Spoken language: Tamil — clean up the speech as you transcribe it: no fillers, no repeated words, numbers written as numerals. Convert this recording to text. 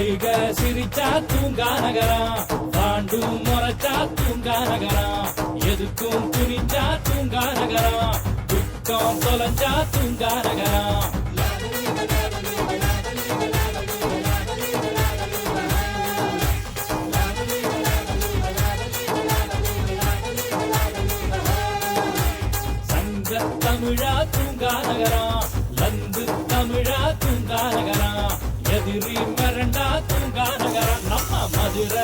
சிறுக சிரிச்சா தூங்கா நகரம், பாண்டு முறைச்சா தூங்கா நகரம், எதுக்கும் துணிஞ்சா தூங்கா நகரம், துக்கம் தொலைஞ்சா தூங்கா நகரம். சங்க தமிழா தூங்கா நகரம், லந்து தமிழா தூங்கா நகரம், எதிரி மிரண்டா தூங்கா நகரம், நம்ம மதுரை